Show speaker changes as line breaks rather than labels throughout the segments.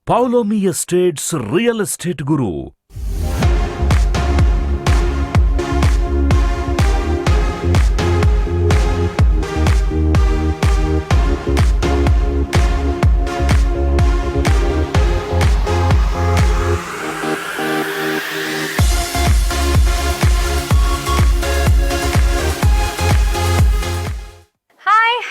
Poulomi Estates Real Estate Guru.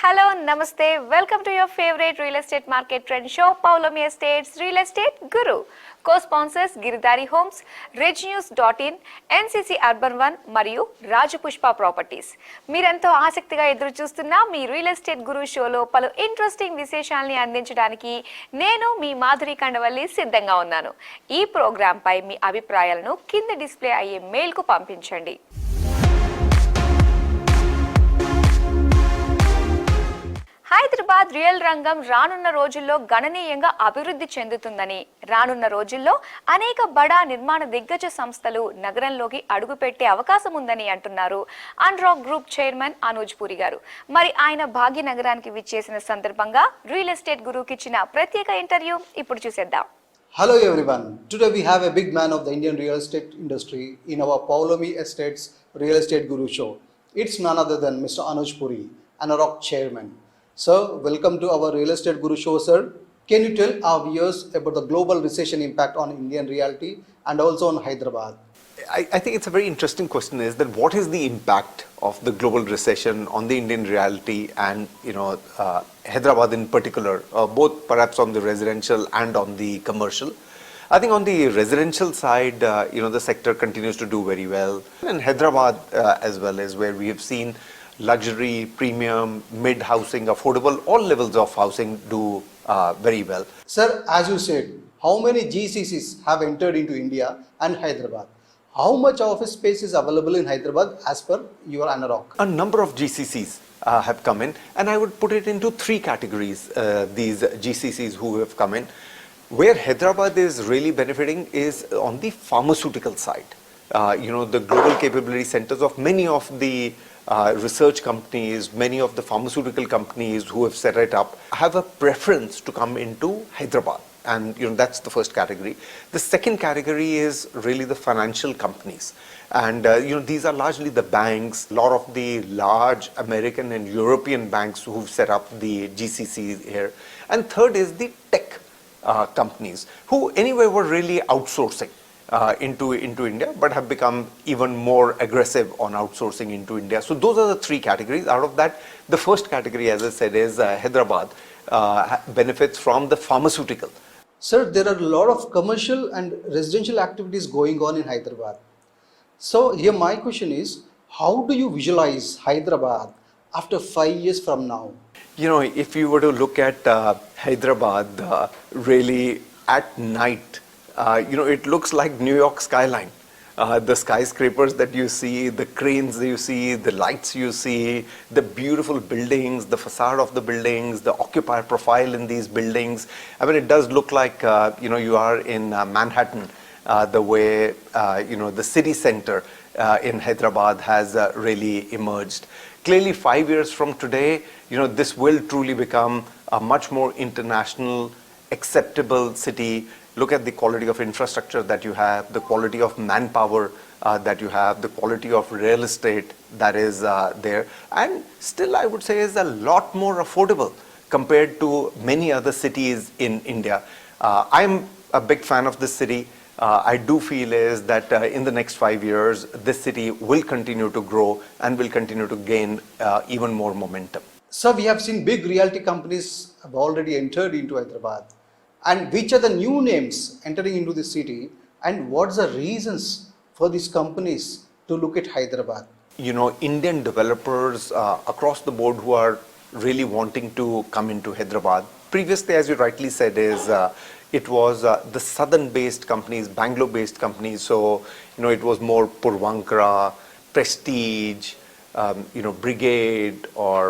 Hello, Namaste. Welcome to your favorite real estate market trend show, Poulomi Estates Real Estate Guru. Co-sponsors Giridhari Homes, RegNews.in, NCC Urban One మరియు Rajapushpa properties. మీరెంతో ఆసక్తిగా ఎదురు చూస్తున్న మీ real estate గురు షోలో పలు interesting విశేషాలని అందించడానికి నేను మీ మాధురి కండవల్లి సిద్ధంగా ఉన్నాను. ఈ ప్రోగ్రామ్ పై మీ అభిప్రాయాలను కింద డిస్ప్లే అయ్యే మెయిల్ కు పంపించండి. హైదరాబాద్ రియల్ రంగం రానున్న రోజుల్లో గణనీయంగా అభివృద్ధి చెందుతుందని, రానున్న రోజుల్లో అనేక బడా నిర్మాణ దిగ్గజ సంస్థలు నగరంలోకి అడుగుపెట్టే అవకాశం ఉందని అంటున్నారు ఆంధ్రా గ్రూప్ చైర్మన్ అనూజ్ పూరి గారు. మరి ఆయన భాగ్యనగరానికి విచ్చేసిన సందర్భంగా రియల్ ఎస్టేట్ గురువుకి ఇచ్చిన ప్రత్యేక ఇంటర్వ్యూ ఇప్పుడు చూసేద్దాం.
Hello everyone. Today we have a big man of the Indian real estate industry in our Poulomi Estates Real Estate Guru show. It's none other than Mr. Anuj Puri, ANAROC chairman. Sir, welcome to our Real Estate Guru show, sir. Can you tell our viewers about the global recession impact on Indian reality and also on Hyderabad?
I think it's a very interesting question is that what is the impact of the global recession on the Indian reality and, Hyderabad in particular, both perhaps on the residential and on the commercial. I think on the residential side, the sector continues to do very well. And Hyderabad as well is where we have seen luxury, premium, mid-housing, affordable, all levels of housing do very well.
Sir, as you said, how many GCCs have entered into India and Hyderabad? How much office space is available in Hyderabad as per your ANAROC?
A number of GCCs have come in, and I would put it into three categories, these GCCs who have come in. Where Hyderabad is really benefiting is on the pharmaceutical side. The global capability centers of many of the research companies, many of the pharmaceutical companies who have set it up have a preference to come into Hyderabad. And that's the first category. The second category is really the financial companies. And these are largely the banks, a lot of the large American and European banks who've set up the GCCs here. And third is the tech companies who anyway were really outsourcing into India, but have become even more aggressive on outsourcing into India. So those are the three categories. Out of that, the first category, as I said, is Hyderabad benefits from the pharmaceutical.
Sir, there are a lot of commercial and residential activities going on in Hyderabad. So here my question is, how do you visualize Hyderabad after 5 years from now?
If you were to look at Hyderabad really at night, it looks like New York skyline. The skyscrapers that you see, the cranes you see, the lights you see, the beautiful buildings, the facade of the buildings, the occupier profile in these buildings. I mean, it does look like, you are in Manhattan, the way, the city center in Hyderabad has really emerged. Clearly, 5 years from today, this will truly become a much more international, acceptable city. Look at the quality of infrastructure that you have, the quality of manpower that you have, the quality of real estate that is there. And still, I would say, is a lot more affordable compared to many other cities in India. I'm a big fan of this city. I do feel is that in the next 5 years, this city will continue to grow and will continue to gain even more momentum.
Sir, we have seen big realty companies have already entered into Hyderabad. And which are the new names entering into the city, and what's the reasons for these companies to look at Hyderabad?
Indian developers across the board who are really wanting to come into Hyderabad. Previously, as you rightly said, it was the southern-based companies, Bangalore-based companies. So, it was more Puravankara, Prestige, Brigade or,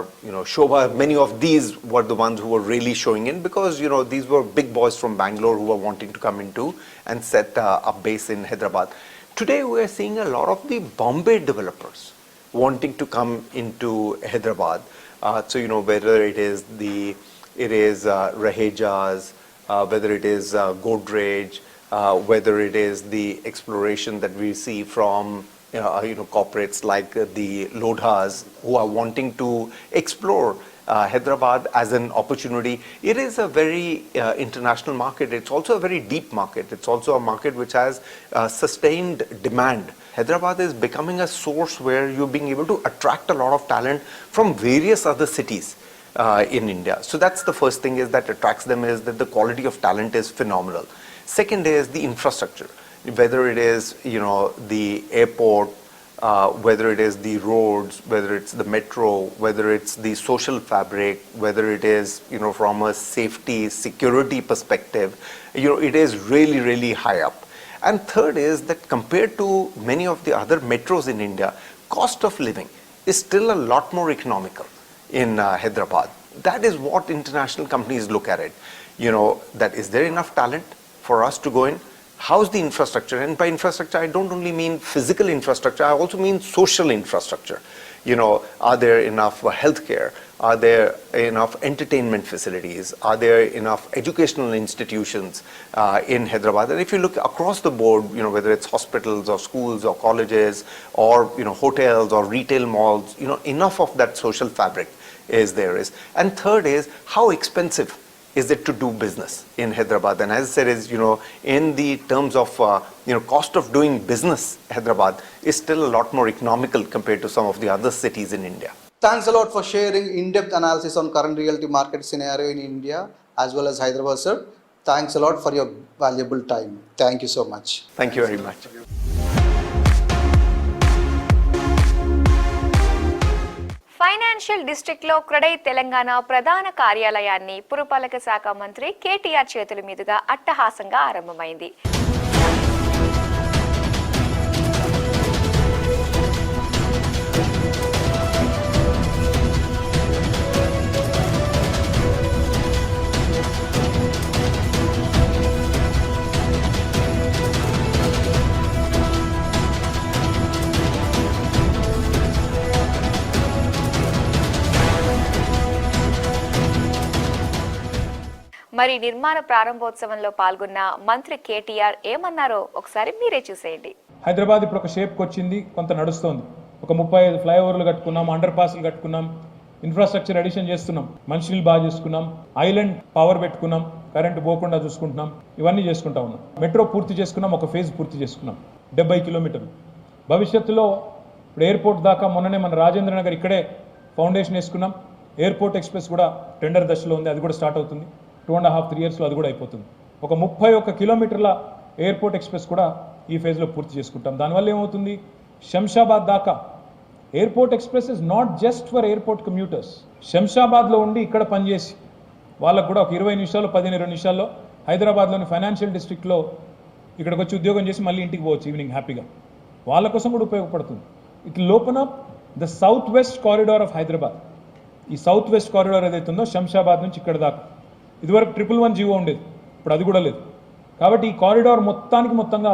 Shobha. Many of these were the ones who were really showing in because, these were big boys from Bangalore who were wanting to come into and set a base in Hyderabad. Today, we are seeing a lot of the Bombay developers wanting to come into Hyderabad. So, whether it is Raheja's, whether it is Godrej, whether it is the exploration that we see from corporates like the Lodhas who are wanting to explore Hyderabad as an opportunity. It is a very international market. It's also a very deep market. It's also a market which has sustained demand. Hyderabad is becoming a source where you're being able to attract a lot of talent from various other cities in India. So that's the first thing is that attracts them, is that the quality of talent is phenomenal. Second is the infrastructure, whether it is the airport, whether it is the roads, whether it's the metro, whether it's the social fabric, whether it is from a safety security perspective, it is really, really high up. And third is that compared to many of the other metros in India, cost of living is still a lot more economical in Hyderabad. That is what international companies look at it. That is there enough talent for us to go in? How's the infrastructure? And by infrastructure, I don't only mean physical infrastructure, I also mean social infrastructure. Are there enough healthcare? Are there enough entertainment facilities? Are there enough educational institutions in Hyderabad? And if you look across the board, whether it's hospitals or schools or colleges or hotels or retail malls, enough of that social fabric is there. And third is, how expensive is it to do business in Hyderabad? And as I said, is in the terms of cost of doing business, Hyderabad is still a lot more economical compared to some of the other cities in India.
Thanks a lot for sharing in-depth analysis on current realty market scenario in India as well as Hyderabad, sir. Thanks a lot for your valuable time. Thank you so much.
Thank you very much.
Financial డిస్ట్రిక్ట్లో క్రెడై తెలంగాణ ప్రధాన కార్యాలయాన్ని పురపాలక శాఖ మంత్రి కేటీఆర్ చేతుల మీదుగా అట్టహాసంగా ఆరంభమైంది. మరి నిర్మాణ ప్రారంభోత్సవంలో పాల్గొన్న మంత్రి కేటీఆర్ ఏమన్నారో ఒకసారి మీరే చూసేయండి.
హైదరాబాద్ ఇప్పుడు ఒక షేప్కి వచ్చింది, కొంత నడుస్తోంది. ఒక 35 ఫ్లైఓవర్లు కట్టుకున్నాం, అండర్ పాస్లు కట్టుకున్నాం, ఇన్ఫ్రాస్ట్రక్చర్ అడిషన్ చేస్తున్నాం, మనుషులు బాగా చేసుకున్నాం, ఐలాండ్ పవర్ పెట్టుకున్నాం, కరెంటు పోకుండా చూసుకుంటున్నాం, ఇవన్నీ చేసుకుంటా ఉన్నాం. మెట్రో పూర్తి చేసుకున్నాం, ఒక ఫేజ్ పూర్తి చేసుకున్నాం, 70 కిలోమీటర్లు. భవిష్యత్తులో ఇప్పుడు ఎయిర్పోర్ట్ దాకా మొన్ననే మన రాజేంద్ర నగర్ ఇక్కడే ఫౌండేషన్ వేసుకున్నాం. ఎయిర్పోర్ట్ ఎక్స్ప్రెస్ కూడా టెండర్ దశలో ఉంది, అది కూడా స్టార్ట్ అవుతుంది. 2.5-3 ఇయర్స్లో అది కూడా అయిపోతుంది. ఒక 31 కిలోమీటర్ల ఎయిర్పోర్ట్ ఎక్స్ప్రెస్ కూడా ఈ ఫేజ్లో పూర్తి చేసుకుంటాం. దానివల్ల ఏమవుతుంది, శంషాబాద్ దాకా airport express is not just for airport commuters. శంషాబాద్లో ఉండి ఇక్కడ పనిచేసి వాళ్ళకు కూడా ఒక 20 నిమిషాలు 15-20 నిమిషాల్లో హైదరాబాద్లోని ఫైనాన్షియల్ డిస్ట్రిక్ట్లో ఇక్కడికి వచ్చి ఉద్యోగం చేసి మళ్ళీ ఇంటికి పోవచ్చు ఈవినింగ్ హ్యాపీగా. వాళ్ళ కోసం కూడా ఉపయోగపడుతుంది. It లోపన్ up the south west corridor of Hyderabad. ఈ సౌత్ వెస్ట్ కారిడార్ ఏదైతే ఉందో శంషాబాద్ నుంచి ఇక్కడ దాకా, ఇదివరకు 111 జీవో ఉండేది, ఇప్పుడు అది కూడా లేదు. కాబట్టి ఈ కారిడార్ మొత్తంగా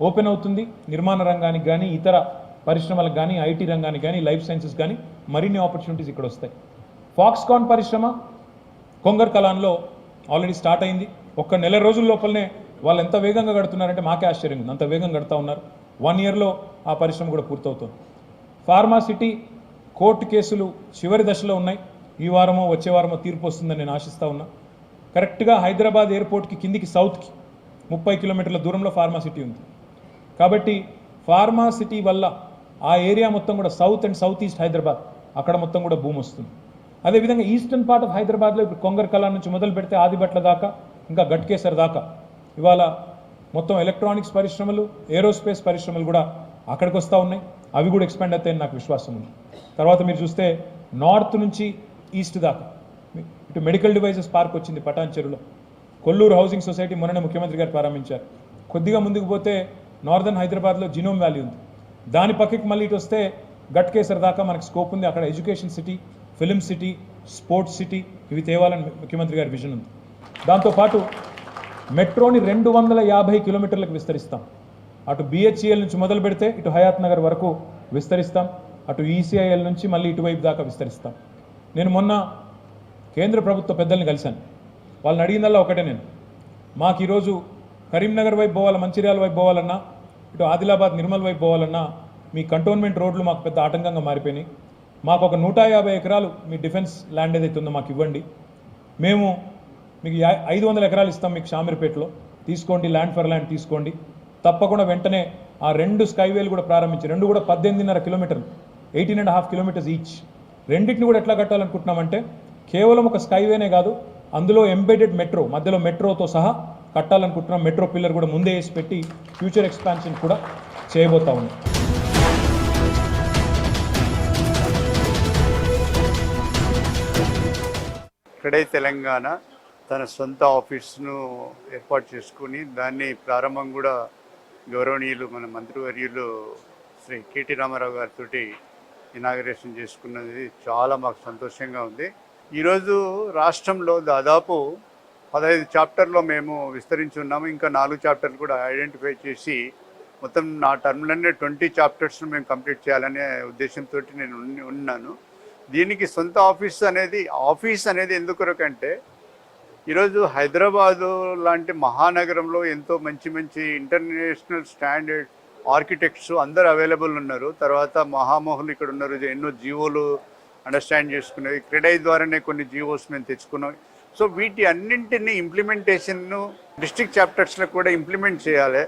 ఓపెన్ అవుతుంది. నిర్మాణ రంగానికి కానీ, ఇతర పరిశ్రమలకు కానీ, ఐటీ రంగానికి కానీ, లైఫ్ సైన్సెస్ కానీ మరిన్ని ఆపర్చునిటీస్ ఇక్కడ వస్తాయి. ఫాక్స్కాన్ పరిశ్రమ కొంగర్ కలాన్లో ఆల్రెడీ స్టార్ట్ అయింది. ఒక్క నెల రోజుల లోపలనే వాళ్ళు ఎంత వేగంగా కడుతున్నారంటే మాకే ఆశ్చర్యం ఉంది, అంత వేగంగా కడుతూ ఉన్నారు. 1 ఇయర్లో ఆ పరిశ్రమ కూడా పూర్తవుతుంది. ఫార్మా సిటీ కోర్టు కేసులు చివరి దశలో ఉన్నాయి. ఈ వారమో వచ్చే వారమో తీర్పు వస్తుందని నేను ఆశిస్తూ ఉన్నా. కరెక్ట్గా హైదరాబాద్ ఎయిర్పోర్ట్కి కిందికి సౌత్కి 30 కిలోమీటర్ల దూరంలో ఫార్మా సిటీ ఉంది. కాబట్టి ఫార్మా సిటీ వల్ల ఆ ఏరియా మొత్తం కూడా south and south east Hyderabad అక్కడ మొత్తం కూడా భూమి వస్తుంది. అదేవిధంగా ఈస్టర్న్ పార్ట్ ఆఫ్ హైదరాబాద్లో ఇప్పుడు కొంగర్ కలాన్ నుంచి మొదలు పెడితే ఆదిబట్ల దాకా, ఇంకా గట్కేసర్ దాకా ఇవాళ మొత్తం ఎలక్ట్రానిక్స్ పరిశ్రమలు, ఏరోస్పేస్ పరిశ్రమలు కూడా అక్కడికి వస్తూ ఉన్నాయి. అవి కూడా ఎక్స్పాండ్ అవుతాయని నాకు విశ్వాసం ఉంది. తర్వాత మీరు చూస్తే నార్త్ నుంచి ఈస్ట్ దాకా ఇటు మెడికల్ డివైజెస్ పార్క్ వచ్చింది పటాన్ చెరువులో. కొల్లూరు హౌసింగ్ సొసైటీ మొన్ననే ముఖ్యమంత్రి గారు ప్రారంభించారు. కొద్దిగా ముందుకు పోతే నార్దర్న్ హైదరాబాద్లో జినోమ్ వ్యాలీ ఉంది. దాని పక్కకి మళ్ళీ ఇటు వస్తే గట్కేసర్ దాకా మనకు స్కోప్ ఉంది. అక్కడ education city, film city, sports city ఇవి తేవాలని ముఖ్యమంత్రి గారి విజన్ ఉంది. దాంతోపాటు మెట్రోని 250 కిలోమీటర్లకు విస్తరిస్తాం. అటు బిహెచ్ఈఎల్ నుంచి మొదలు పెడితే ఇటు హయాత్ నగర్ వరకు విస్తరిస్తాం. అటు ఈసీఐఎల్ నుంచి మళ్ళీ ఇటువైపు దాకా విస్తరిస్తాం. నేను మొన్న కేంద్ర ప్రభుత్వ పెద్దల్ని కలిశాను. వాళ్ళని అడిగిందల్లా ఒకటే, నేను మాకు ఈరోజు కరీంనగర్ వైపు పోవాలా, మంచిర్యాల వైపు పోవాలన్నా, ఇటు ఆదిలాబాద్ నిర్మల్ వైపు పోవాలన్నా మీ కంటోన్మెంట్ రోడ్లు మాకు పెద్ద ఆటంకంగా మారిపోయినాయి. మాకు ఒక 150 ఎకరాలు మీ డిఫెన్స్ ల్యాండ్ ఏదైతే ఉందో మాకు ఇవ్వండి, మేము మీకు 500 ఎకరాలు ఇస్తాం మీకు షామీర్పేటలో, తీసుకోండి, ల్యాండ్ ఫర్ ల్యాండ్ తీసుకోండి. తప్పకుండా వెంటనే ఆ 2 స్కైవేలు కూడా ప్రారంభించి, 2 కూడా 18.5 కిలోమీటర్లు, 18.5 కిలోమీటర్స్ ఈచ్. రెండింటిని కూడా ఎట్లా కట్టాలనుకుంటున్నామంటే కేవలం ఒక స్కైవేనే కాదు, అందులో ఎంబెడెడ్ మెట్రో, మధ్యలో మెట్రోతో సహా కట్టాలనుకుంటున్నాం. మెట్రో పిల్లర్ కూడా ముందే వేసి పెట్టి ఫ్యూచర్ ఎక్స్పాన్షన్ కూడా చేయబోతా ఉన్నాం.
ఇక్కడే తెలంగాణ తన సొంత ఆఫీస్ను ఏర్పాటు చేసుకుని దాన్ని ప్రారంభం కూడా గౌరవనీయులు మన మంత్రివర్యులు శ్రీ కేటీ రామారావు గారితో ఇనాగరేషన్ చేసుకున్నది చాలా మాకు సంతోషంగా ఉంది. ఈరోజు రాష్ట్రంలో దాదాపు 15 చాప్టర్లో మేము విస్తరించి ఉన్నాము. ఇంకా 4 చాప్టర్లు కూడా ఐడెంటిఫై చేసి మొత్తం నా టర్మ్లోనే 20 చాప్టర్స్ను మేము కంప్లీట్ చేయాలనే ఉద్దేశంతో నేను ఉన్నాను. దీనికి సొంత ఆఫీస్ అనేది ఎందుకొరకంటే ఈరోజు హైదరాబాదు లాంటి మహానగరంలో ఎంతో మంచి మంచి ఇంటర్నేషనల్ స్టాండర్డ్ ఆర్కిటెక్ట్స్ అందరు అవైలబుల్ ఉన్నారు. తర్వాత మహామహులు ఇక్కడ ఉన్నారు, ఎన్నో జీవోలు అండర్స్టాండ్ చేసుకునేవి. క్రెడై ద్వారానే కొన్ని జీవోస్ మేము తెచ్చుకున్నాం. సో వీటి అన్నింటినీ ఇంప్లిమెంటేషన్ను డిస్ట్రిక్ట్ చాప్టర్స్లో కూడా ఇంప్లిమెంట్ చేయాలి.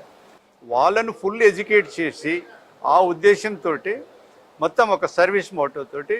వాళ్ళను ఫుల్ ఎడ్యుకేట్ చేసి ఆ ఉద్దేశంతో మొత్తం ఒక సర్వీస్ మోటోతోటి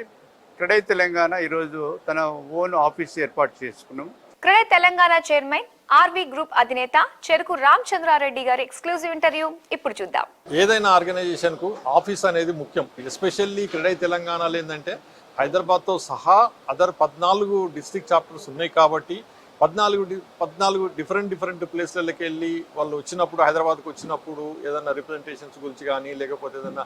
క్రెడై తెలంగాణ ఈరోజు తన ఓన్ ఆఫీస్ ఏర్పాటు చేసుకున్నాం.
CREDAI Telangana chairman RV group అధినేత చెరుకు రామచంద్రారెడ్డి గారి ఎక్స్క్లూజివ్ ఇంటర్వ్యూ ఇప్పుడు చూద్దాం.
ఏదైనా ఆర్గనైజేషన్కు ఆఫీస్ అనేది ముఖ్యం. ఎస్పెషల్లీ క్రెడై తెలంగాణలో ఏంటంటే హైదరాబాద్తో సహా అదర్ 14 డిస్ట్రిక్ట్ చాప్టర్స్ ఉన్నాయి కాబట్టి 14 డిఫరెంట్ ప్లేస్లకి వెళ్ళి వాళ్ళు వచ్చినప్పుడు, హైదరాబాద్కి వచ్చినప్పుడు ఏదైనా రిప్రజెంటేషన్స్ గురించి కానీ లేకపోతే ఏదైనా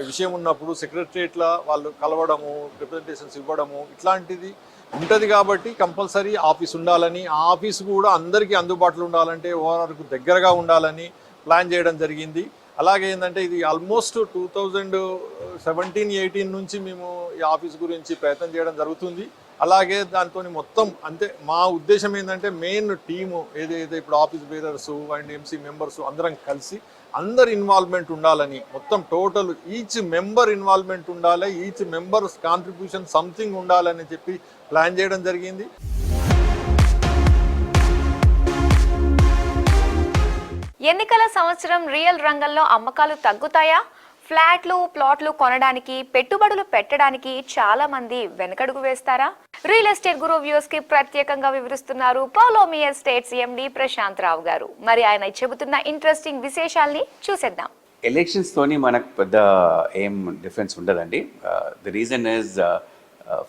విషయం ఉన్నప్పుడు సెక్రటరియట్లో వాళ్ళు కలవడము, రిప్రజెంటేషన్స్ ఇవ్వడము ఇట్లాంటిది ఉంటుంది. కాబట్టి కంపల్సరీ ఆఫీస్ ఉండాలని, ఆ ఆఫీస్ కూడా అందరికీ అందుబాటులో ఉండాలంటే ఓఆర్ఆర్కు దగ్గరగా ఉండాలని ప్లాన్ చేయడం జరిగింది. అలాగే ఏంటంటే ఇది ఆల్మోస్ట్ 2017-18 నుంచి మేము ఈ ఆఫీస్ గురించి ప్రయత్నం చేయడం జరుగుతుంది. అలాగే దాంతో మొత్తం అంతే మా ఉద్దేశం ఏంటంటే మెయిన్ టీము ఏదైతే ఇప్పుడు office bearers and MC members అందరం కలిసి అందరు ఇన్వాల్వ్మెంట్ ఉండాలని, మొత్తం టోటల్ ఈచ్ మెంబర్ ఇన్వాల్వ్మెంట్ ఉండాలి, ఈచ్ మెంబర్స్ కాంట్రిబ్యూషన్ సంథింగ్ ఉండాలని చెప్పి ప్లాన్ చేయడం జరిగింది.
ఎన్నికల సంవత్సరం రియల్ రంగంలో అమ్మకాలు తగ్గుతాయా? ఫ్లాట్లు, ప్లాట్లు కొనడానికి, పెట్టుబడులు పెట్టడానికి చాలా మంది వెనకడుగు వేస్తారా? రియల్ ఎస్టేట్ గురు వ్యూస్ కి ప్రత్యేకంగా వివరిస్తున్నారు పౌలోమి ఎస్టేట్స్ ఎండి ప్రశాంత్ రావు గారు. మరి ఆయన చెబుతున్న ఇంట్రెస్టింగ్ విశేషాల్ని చూసేద్దాం.
ఎలక్షన్స్ తోని మనకు పెద్ద ఏం డిఫరెన్స్ ఉండదండి. The reason is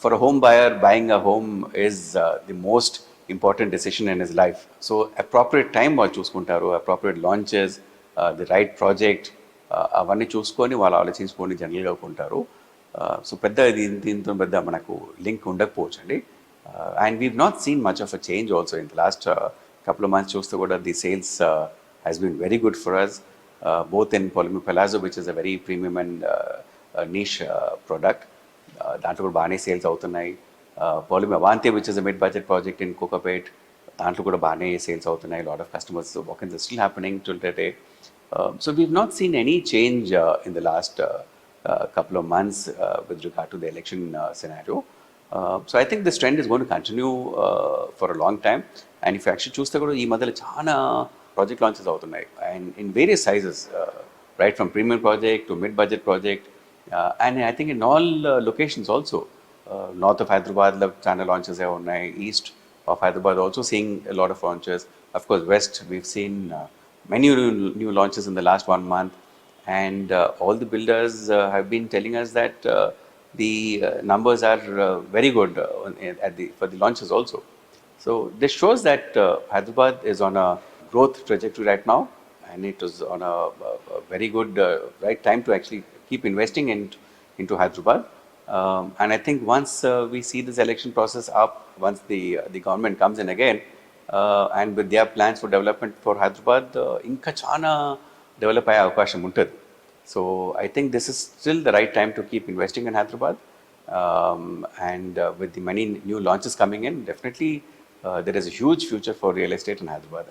for a home buyer, buying a home is the most important decision in his life. So appropriate time వాళ్ళు చూసుకుంటారు, appropriate launches, the right project, అవన్నీ చూసుకొని వాళ్ళు ఆలోచించుకొని జనరల్గా ఉంటారు. సో పెద్ద దీంతో పెద్ద మనకు లింక్ ఉండకపోవచ్చు అండి. And weave not seen much of a change also in the last couple of months. చూస్తే కూడా the sales has been very good for us, both in Poulomi Palazzo, which is a very premium and niche product. దాంట్లో కూడా బాగానే sales అవుతున్నాయి. Poulomi Avante, which is a mid-budget project in Kokapet, దాంట్లో కూడా బాగానే sales అవుతున్నాయి. Lot of customers walk-ins are still happening till today. So we've not seen any change in the last couple of months with regard to the election scenario. So I think this trend is going to continue for a long time. And if you actually చూస్తే కూడా ఈ మధ్యలో చాలా project launches అవుతున్నాయి, and in various sizes, right from premium project to mid-budget project, and I think in all locations also. North of Hyderabad, channel launches are on east of Hyderabad, also seeing a lot of launches. Of course, west, we've seen many new launches in the last 1 month. And all the builders have been telling us that the numbers are very good for the launches also. So this shows that Hyderabad is on a growth trajectory right now. And it is on a very good right time to actually keep investing into Hyderabad. And I think once we see this election process up, once the government comes in again, and with their plans for development for Hyderabad, inka chana develop aye avakasham untadi. So I think this is still the right time to keep investing in Hyderabad, and with the many new launches coming in, definitely there is a huge future for real estate in Hyderabad.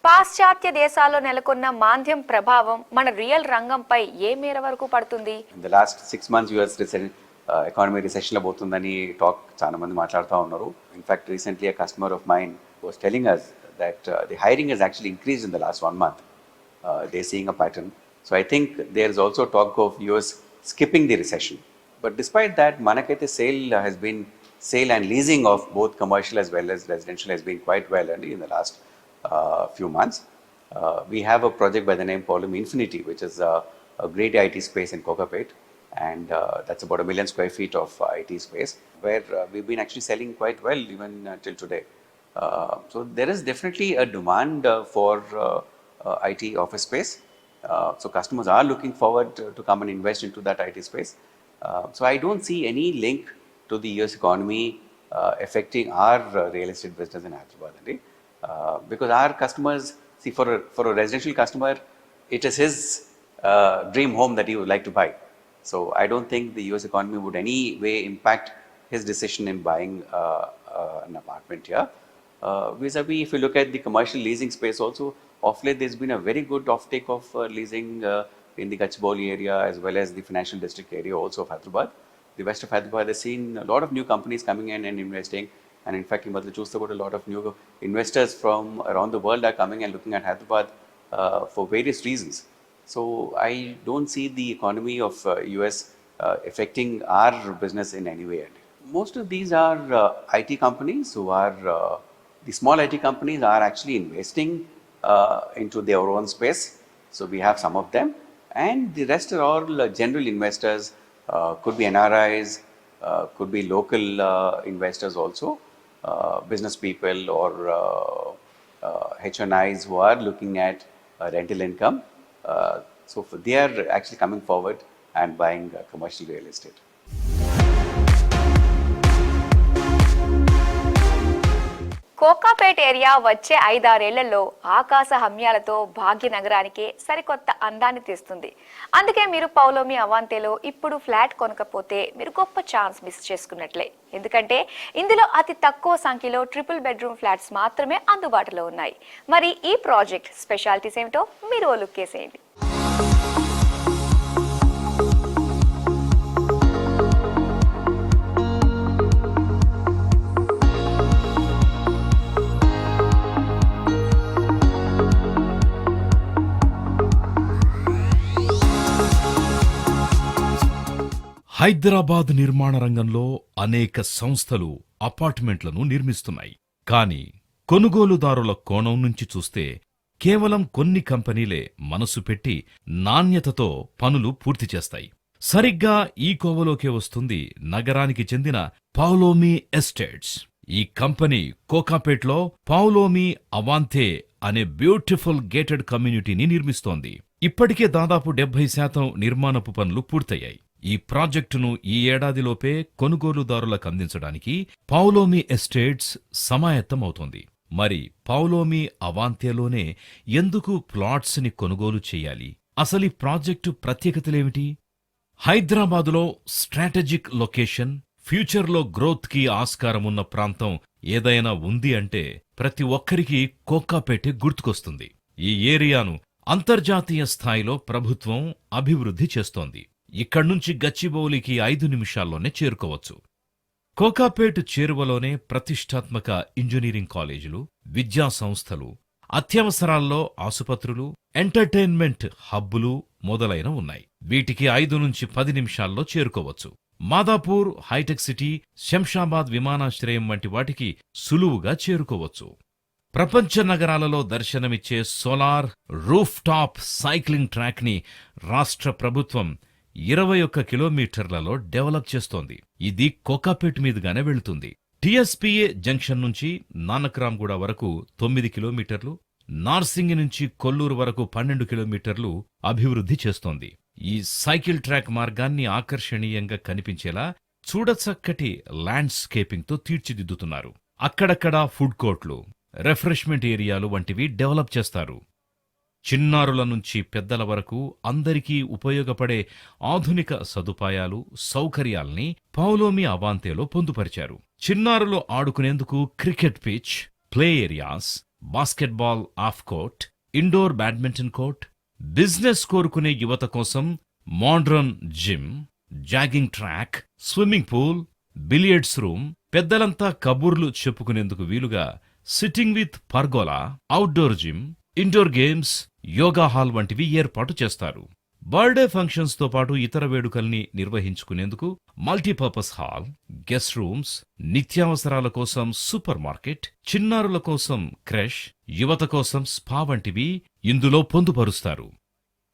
పాశ్చాత్య దేశాల్లో నెలకొన్న మాంద్యం ప్రభావం మన real రంగంపై ఏ మేర వరకు పడుతుంది?
In the last 6 months, US economy recession లో పోతుందని టాక్ చాలా మంది మాట్లాడుతూ ఉన్నారు. In fact, recently a customer of mine was telling us that the hiring has actually increased in the last 1 month. They're seeing a pattern. So I think there is also talk of US skipping the recession. But despite that, manakaithe sale and leasing of both commercial as well as residential has been quite well in the last few months. We have a project by the name Poulomi Infinity, which is a great IT space in Kokapet, and that's about 1 million square feet of IT space, where we've been actually selling quite well even till today. So there is definitely a demand for IT office space. So customers are looking forward to come and invest into that IT space. So I don't see any link to the US economy affecting our real estate business in Hyderabad. Because our customers, see, for a residential customer, it is his dream home that he would like to buy. So I don't think the US economy would any way impact his decision in buying an apartment here. Vis-a-vis, if you look at the commercial leasing space also, of late there's been a very good offtake of leasing in the Gachibowli area as well as the financial district area also of Hyderabad. The west of Hyderabad has seen a lot of new companies coming in and investing. And in fact, you must choose about a lot of new investors from around the world are coming and looking at Hyderabad for various reasons. So I don't see the economy of US affecting our business in any way. Most of these are IT companies who are, the small IT companies are actually investing into their own space. So we have some of them. And the rest are all general investors, could be NRIs, could be local investors also. Business people or HNIs who are looking at rental income. So they are actually coming forward and buying commercial real estate.
Kokapet area వచ్చే 5-6 ఏళ్లలో ఆకాశ హమ్యాలతో భాగ్యనగరానికే సరికొత్త అందాన్ని తెస్తుంది. అందుకే మీరు పౌలోమి అవాంతేలో ఇప్పుడు flat కొనకపోతే మీరు గొప్ప ఛాన్స్ మిస్ చేసుకున్నట్లే. ఎందుకంటే ఇందులో అతి తక్కువ సంఖ్యలో ట్రిపుల్ బెడ్రూమ్ ఫ్లాట్స్ మాత్రమే అందుబాటులో ఉన్నాయి. మరి ఈ ప్రాజెక్ట్ స్పెషాలిటీస్ ఏమిటో మీరు ఓ లుక్ వేసేయండి.
హైదరాబాద్ నిర్మాణ రంగంలో అనేక సంస్థలు అపార్ట్మెంట్లను నిర్మిస్తున్నాయి. కానీ కొనుగోలుదారుల కోణం నుంచి చూస్తే కేవలం కొన్ని కంపెనీలే మనసు పెట్టి నాణ్యతతో పనులు పూర్తి చేస్తాయి. సరిగ్గా ఈ కోవలోకే వస్తుంది నగరానికి చెందిన పౌలోమి ఎస్టేట్స్. ఈ కంపెనీ కోకాపేట్లో పౌలోమి అవాంతే అనే బ్యూటిఫుల్ గేటెడ్ కమ్యూనిటీని నిర్మిస్తోంది. ఇప్పటికే దాదాపు 70% నిర్మాణపు పనులు పూర్తయ్యాయి. ఈ ప్రాజెక్టును ఈ ఏడాదిలోపే కొనుగోలుదారులకు అందించడానికి పౌలోమి ఎస్టేట్స్ సమాయత్తమవుతోంది. మరి పౌలోమి అవాంతేలోనే ఎందుకు ప్లాట్స్ ని కొనుగోలు చేయాలి? అసలు ఈ ప్రాజెక్టు ప్రత్యేకతలేమిటి? హైదరాబాదులో స్ట్రాటజిక్ లొకేషన్, ఫ్యూచర్లో గ్రోత్ కి ఆస్కారమున్న ప్రాంతం ఏదైనా ఉంది అంటే ప్రతి ఒక్కరికి కోకాపేటే గుర్తుకొస్తుంది. ఈ ఏరియాను అంతర్జాతీయ స్థాయిలో ప్రభుత్వం అభివృద్ధి చేస్తోంది. ఇక్కడ్నుంచి గచ్చిబౌలికి 5 నిమిషాల్లోనే చేరుకోవచ్చు. కోకాపేట్ చేరువలోనే ప్రతిష్టాత్మక ఇంజనీరింగ్ కాలేజీలు, విద్యా సంస్థలు, అత్యవసరాల్లో ఆసుపత్రులు, ఎంటర్టైన్మెంట్ హబ్బులు మొదలైన ఉన్నాయి. వీటికి 5 నుంచి 10 నిమిషాల్లో చేరుకోవచ్చు. మాదాపూర్, హైటెక్ సిటీ, శంషాబాద్ విమానాశ్రయం వంటి వాటికి సులువుగా చేరుకోవచ్చు. ప్రపంచ నగరాలలో దర్శనమిచ్చే solar roof top cycling track ని రాష్ట్ర ప్రభుత్వం 21 కిలోమీటర్లలో డెవలప్ చేస్తోంది. ఇది కోకాపేట్ మీదుగానే వెళుతుంది. టీఎస్పీఏ జంక్షన్ నుంచి నానక్రామ్గూడ వరకు 9 కిలోమీటర్లు, నార్సింగి నుంచి కొల్లూరు వరకు 12 కిలోమీటర్లు అభివృద్ధి చేస్తోంది. ఈ సైకిల్ ట్రాక్ మార్గాన్ని ఆకర్షణీయంగా కనిపించేలా చూడచక్కటి ల్యాండ్స్కేపింగ్తో తీర్చిదిద్దుతున్నారు. అక్కడక్కడా ఫుడ్ కోర్ట్లు, రిఫ్రెష్మెంట్ ఏరియాలు వంటివి డెవలప్ చేస్తారు. చిన్నారుల నుంచి పెద్దల వరకు అందరికీ ఉపయోగపడే ఆధునిక సదుపాయాలు, సౌకర్యాల్ని పౌలోమి అవాంతేలో పొందుపరిచారు. చిన్నారులు ఆడుకునేందుకు cricket pitch, play areas, basketball half court, indoor badminton court, business కోరుకునే యువత కోసం modern gym, jogging track, swimming pool, billiards room, పెద్దలంతా కబుర్లు చెప్పుకునేందుకు వీలుగా sitting with pergola, outdoor gym, indoor games, yoga hall వంటివి ఏర్పాటు చేస్తారు. బర్త్డే ఫంక్షన్స్ తో పాటు ఇతర వేడుకల్ని నిర్వహించుకునేందుకు మల్టీపర్పస్ హాల్, గెస్ట్ రూమ్స్, నిత్యావసరాల కోసం సూపర్ మార్కెట్, చిన్నారుల కోసం క్రెష్, యువత కోసం స్పా వంటివి ఇందులో పొందుపరుస్తారు.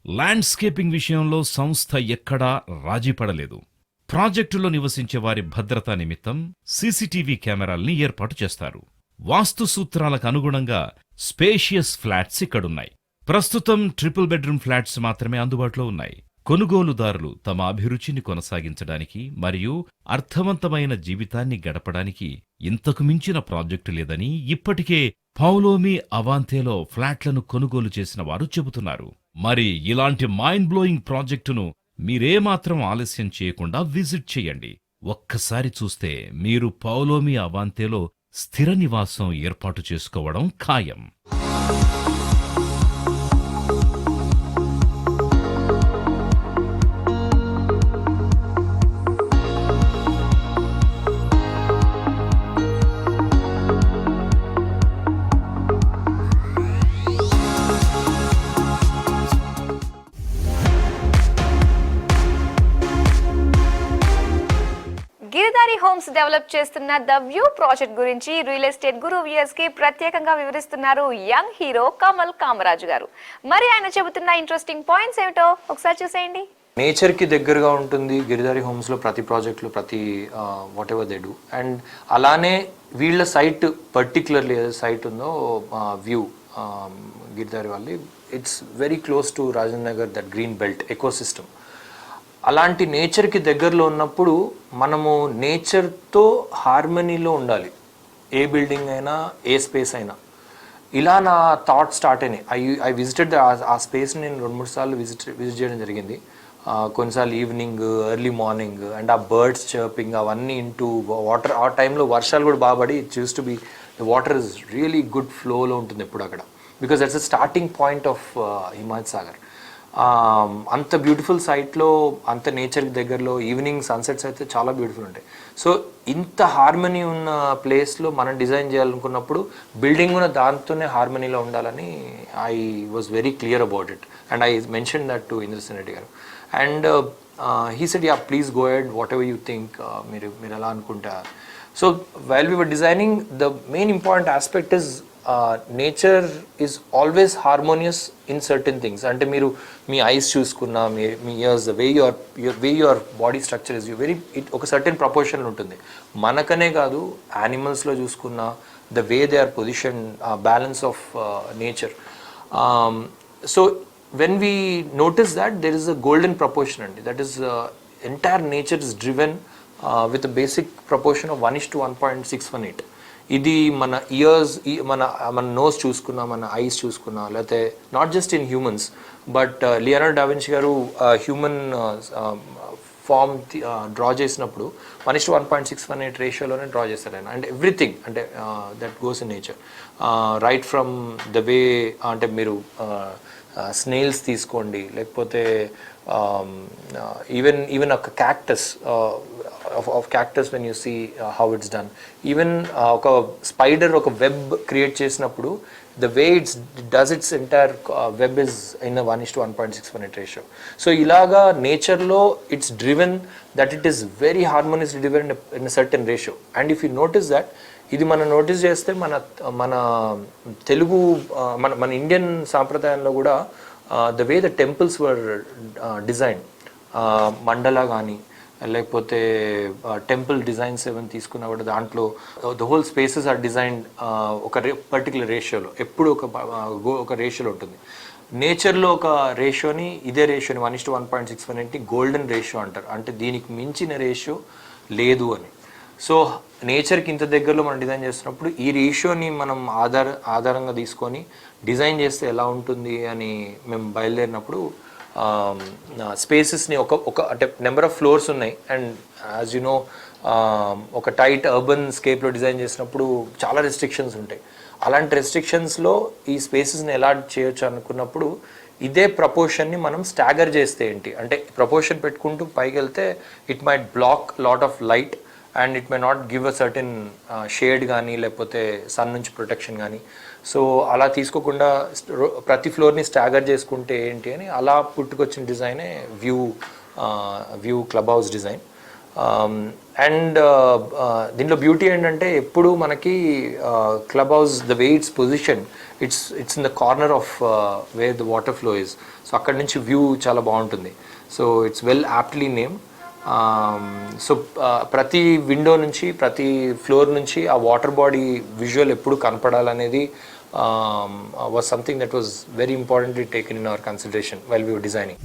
ల్యాండ్స్కేపింగ్ విషయంలో సంస్థ ఎక్కడా రాజీపడలేదు. ప్రాజెక్టులో నివసించే వారి భద్రతా నిమిత్తం సీసీటీవీ కెమెరాల్ని ఏర్పాటు చేస్తారు. వాస్తు సూత్రాలకు అనుగుణంగా స్పేషియస్ ఫ్లాట్స్ ఇక్కడున్నాయి. ప్రస్తుతం ట్రిపుల్ బెడ్రూమ్ ఫ్లాట్స్ మాత్రమే అందుబాటులో ఉన్నాయి. కొనుగోలుదారులు తమ అభిరుచిని కొనసాగించడానికి మరియు అర్థవంతమైన జీవితాన్ని గడపడానికి ఇంతకు మించిన ప్రాజెక్టు లేదని ఇప్పటికే పౌలోమి అవాంతేలో ఫ్లాట్లను కొనుగోలు చేసిన వారు చెబుతున్నారు. మరి ఇలాంటి మైండ్ బ్లోయింగ్ ప్రాజెక్టును మీరేమాత్రం ఆలస్యం చేయకుండా విజిట్ చేయండి. ఒక్కసారి చూస్తే మీరు పౌలోమి అవాంతేలో స్థిర నివాసం ఏర్పాటు చేసుకోవడం ఖాయం.
గిరిదారి హోమ్స్ డెవలప్ చేస్తున్న ద వ్యూ ప్రాజెక్ట్ గురించి రియల్ ఎస్టేట్ గురు వ్యూయర్స్ కి ప్రత్యేకంగా వివరిస్తున్నారు యంగ్ హీరో కమల్ కామరాజు గారు. మరి ఆయన చెబుతున్న ఇంట్రెస్టింగ్ పాయింట్స్ ఏమిటో ఒకసారి చూసేయండి.
నేచర్కి దగ్గరగా ఉంటుంది గిరిదారి హోమ్స్లో ప్రతి ప్రాజెక్ట్లో, ప్రతి what ever they do. And అలానే వీళ్ళ సైట్ పర్టికులర్లీ ఏదో సైట్ ఉందో వ్యూ గిరిదారి వాళ్ళది, it's very close to Rajendra Nagar, that green belt eco system. అలాంటి నేచర్కి దగ్గరలో ఉన్నప్పుడు మనము నేచర్తో హార్మనీలో ఉండాలి. ఏ బిల్డింగ్ అయినా, ఏ స్పేస్ అయినా. ఇలా నా థాట్ స్టార్ట్ అయినాయి. ఐ విజిటెడ్ ఆ స్పేస్ని నేను 2-3 సార్లు విజిట్ చేయడం జరిగింది. కొన్నిసార్లు ఈవినింగ్, ఎర్లీ మార్నింగ్, అండ్ ఆ బర్డ్స్ చర్పింగ్ అవన్నీ ఇంటూ వాటర్. ఆ టైంలో వర్షాలు కూడా బాగా పడి it use to be the water is really good ఫ్లోలో ఉంటుంది ఎప్పుడు అక్కడ, because that's a starting point of Himayat Sagar. అంత బ్యూటిఫుల్ సైట్లో, అంత నేచర్కి దగ్గరలో ఈవినింగ్ సన్సెట్స్ అయితే చాలా బ్యూటిఫుల్ ఉంటాయి. సో ఇంత హార్మనీ ఉన్న ప్లేస్లో మనం డిజైన్ చేయాలనుకున్నప్పుడు బిల్డింగ్ కూడా దాంతోనే హార్మనీలో ఉండాలని I was very clear about it. And I mention that to Indrasen Reddy garu. And he said yeah please go ahead whatever you think, మీరు ఎలా అనుకుంటారు. So while we were designing, the main important aspect is nature is always harmonious in certain things. అంటే మీరు మీ eyes చూసుకున్నా, మీ ears, the way your body structure is ఒక certain ప్రపోర్షన్లో ఉంటుంది. మనకనే కాదు, యానిమల్స్లో చూసుకున్నా, the way they are position, balance of nature. So when we notice that there is a golden proportion, and that is entire nature is driven with a basic proportion of 1:1.618. ఇది మన years, మన nose చూసుకున్నా, మన eyes చూసుకున్నా, లేకపోతే not just in humans but Leonardo da Vinci గారు human form draw చేసినప్పుడు 1:1.618 రేషియోలోనే draw చేస్తారు ఆయన. అండ్ ఎవ్రీథింగ్, అంటే that goes in nature, right from the way, అంటే మీరు స్నేల్స్ తీసుకోండి, లేకపోతే ఈవెన్ ఒక cactus, of cactus when you see how it's done. Even ఒక స్పైడర్ ఒక వెబ్ క్రియేట్ చేసినప్పుడు the way it's does its entire web is in 1:1.618 ratio. So ఇలాగా నేచర్లో it's driven that it is very harmoniously driven in certain ratio. And if you notice that, ఇది మనం notice చేస్తే మన తెలుగు, మన Indian సాంప్రదాయంలో కూడా the way the temples were design, mandala కానీ లేకపోతే టెంపుల్ డిజైన్స్ ఏమైనా తీసుకున్నా కూడా దాంట్లో the whole spaces are designed ఒక పర్టికులర్ రేషియోలో, ఎప్పుడు ఒక రేషియోలో ఉంటుంది. నేచర్లో ఒక రేషియోని, ఇదే రేషియోని 1:1.618 గోల్డెన్ రేషియో అంటారు. అంటే దీనికి మించిన రేషియో లేదు అని. సో నేచర్కి ఇంత దగ్గరలో మనం డిజైన్ చేస్తున్నప్పుడు ఈ రేషియోని మనం ఆధారంగా తీసుకొని డిజైన్ చేస్తే ఎలా ఉంటుంది అని మేము బయలుదేరినప్పుడు, స్పేసెస్ని అంటే నెంబర్ ఆఫ్ ఫ్లోర్స్ ఉన్నాయి. అండ్ యాజ్ యు నో, ఒక టైట్ అర్బన్ స్కేప్లో డిజైన్ చేసినప్పుడు చాలా రెస్ట్రిక్షన్స్ ఉంటాయి. అలాంటి రెస్ట్రిక్షన్స్లో ఈ స్పేసెస్ని ఎలా చేయొచ్చు అనుకున్నప్పుడు ఇదే ప్రపోర్షన్ని మనం స్టాగర్ చేస్తే ఏంటి అంటే ప్రపోర్షన్ పెట్టుకుంటూ పైకి వెళ్తే it might block lot of light and it may not give a certain shade కానీ లేకపోతే సన్ నుంచి ప్రొటెక్షన్ కానీ. సో అలా తీసుకోకుండా ప్రతి ఫ్లోర్ని స్టాగర్ చేసుకుంటే ఏంటి అని అలా పుట్టుకొచ్చిన డిజైనే view club house design. And దీంట్లో బ్యూటీ ఏంటంటే ఎప్పుడు మనకి club house the way it's position it's in the corner of where the water flow is. So అక్కడ నుంచి వ్యూ చాలా బాగుంటుంది. So it's well aptly name. So ప్రతి విండో నుంచి ప్రతి ఫ్లోర్ నుంచి ఆ వాటర్ బాడీ విజువల్ ఎప్పుడు కనపడాలనేది was something that was very importantly taken in our consideration while we were designing.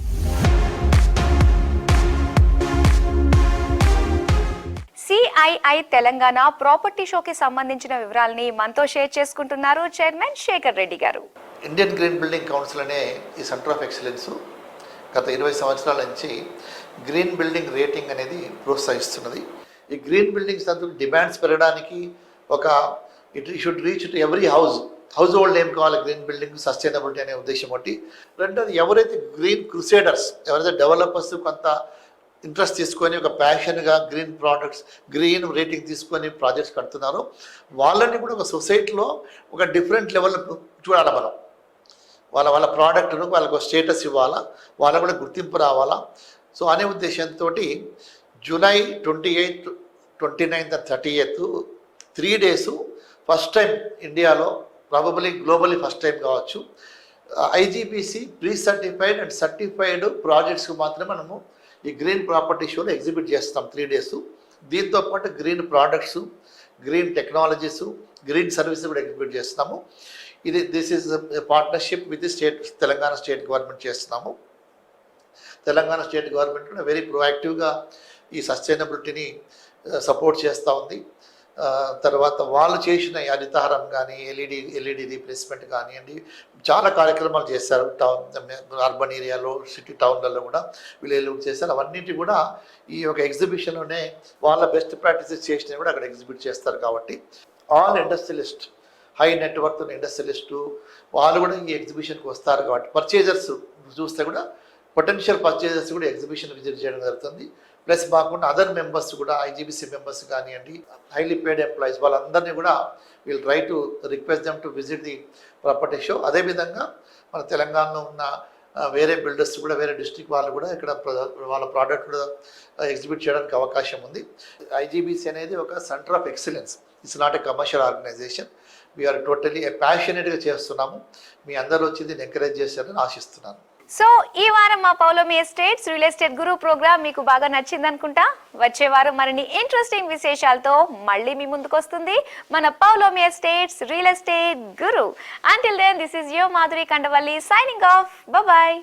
CII Telangana property షోకి సంబంధించిన వివరాలని మనతో షేర్ చేసుకుంటున్నారు చైర్మన్ శేఖర్ రెడ్డి గారు.
ఇండియన్ గ్రీన్ బిల్డింగ్ కౌన్సిల్ అనే ఈ సెంటర్ ఆఫ్ ఎక్సలెన్స్ గత 20 సంవత్సరాల నుంచి గ్రీన్ బిల్డింగ్ రేటింగ్ అనేది ప్రోత్సహిస్తున్నది. ఈ గ్రీన్ బిల్డింగ్స్ అందుకు డిమాండ్స్ పెరగడానికి ఒక it should reach to every house hold ఏం కావాలి గ్రీన్ బిల్డింగ్ సస్టైనబిలిటీ అనే ఉద్దేశం ఒకటి. రెండోది ఎవరైతే గ్రీన్ క్రూసేడర్స్ ఎవరైతే డెవలపర్స్ కొంత ఇంట్రెస్ట్ తీసుకొని ఒక ప్యాషన్గా గ్రీన్ ప్రోడక్ట్స్ గ్రీన్ రేటింగ్ తీసుకొని ప్రాజెక్ట్స్ కడుతున్నారో వాళ్ళని కూడా ఒక సొసైటీలో ఒక డిఫరెంట్ లెవెల్ చూడాలి మనం. వాళ్ళ ప్రోడక్ట్ను వాళ్ళకు స్టేటస్ ఇవ్వాలా, వాళ్ళకు కూడా గుర్తింపు రావాలా. సో అనే ఉద్దేశంతో July 28, 29 and 30th 3 days first time ఇండియాలో ప్రాబబులీ గ్లోబలీ ఫస్ట్ టైం కావచ్చు IGBC pre certified and certified ప్రాజెక్ట్స్కి మాత్రమే మనము ఈ గ్రీన్ ప్రాపర్టీ షోలో ఎగ్జిబిట్ చేస్తాం 3 days. దీంతో పాటు green products, green technologies, green services కూడా ఎగ్జిబిట్ చేస్తున్నాము. This is partnership with Telangana state government చేస్తున్నాము. తెలంగాణ స్టేట్ గవర్నమెంట్ కూడా వెరీ ప్రొయాక్టివ్గా ఈ సస్టైనబిలిటీని సపోర్ట్ చేస్తూ ఉంది. తర్వాత వాళ్ళు చేసిన హరితహారం కానీ ఎల్ఈడి రీప్లేస్మెంట్ కానివ్వండి చాలా కార్యక్రమాలు చేశారు. అర్బన్ ఏరియాలో సిటీ టౌన్లలో కూడా వీళ్ళు చేశారు. అవన్నిటి కూడా ఈ యొక్క ఎగ్జిబిషన్లోనే వాళ్ళ బెస్ట్ ప్రాక్టీసెస్ చేసినవి కూడా అక్కడ ఎగ్జిబిట్ చేస్తారు. కాబట్టి ఆల్ ఇండస్ట్రియలిస్ట్ హై నెట్వర్క్ ఉన్న ఇండస్ట్రియలిస్టు వాళ్ళు కూడా ఈ ఎగ్జిబిషన్కి వస్తారు. కాబట్టి పర్చేజర్స్ చూస్తే కూడా పొటెన్షియల్ పర్చేజర్స్ కూడా ఎగ్జిబిషన్ విజిట్ చేయడం జరుగుతుంది. ప్లస్ కాకుండా అదర్ మెంబర్స్ కూడా IGBC మెంబర్స్ కానివ్వండి హైలీ పేడ్ ఎంప్లాయీస్ వాళ్ళందరినీ కూడా we'll try to request them to visit the property show. అదేవిధంగా మన తెలంగాణలో ఉన్న వేరే బిల్డర్స్ కూడా వేరే డిస్ట్రిక్ట్ వాళ్ళు కూడా ఇక్కడ వాళ్ళ ప్రోడక్ట్ కూడా ఎగ్జిబిట్ చేయడానికి అవకాశం ఉంది. IGBC అనేది ఒక centre of excellence. It's not a commercial organisation. We are totally ప్యాషనేట్గా చేస్తున్నాము. మీ అందరూ వచ్చి దీన్ని ఎంకరేజ్ చేస్తారని ఆశిస్తున్నాను.
సో ఈ వారం మా పౌలోమి ఎస్టేట్స్ రియల్ ఎస్టేట్ గురు ప్రోగ్రామ్ మీకు బాగా నచ్చింది అనుకుంటా. వచ్చే వారం మరిన్ని ఇంట్రెస్టింగ్ విశేషాలతో మళ్ళీ మీ ముందుకు వస్తుంది మన Paulomi estates real estate guru. Until then this is your Madhuri Kandavalli signing off. Bye.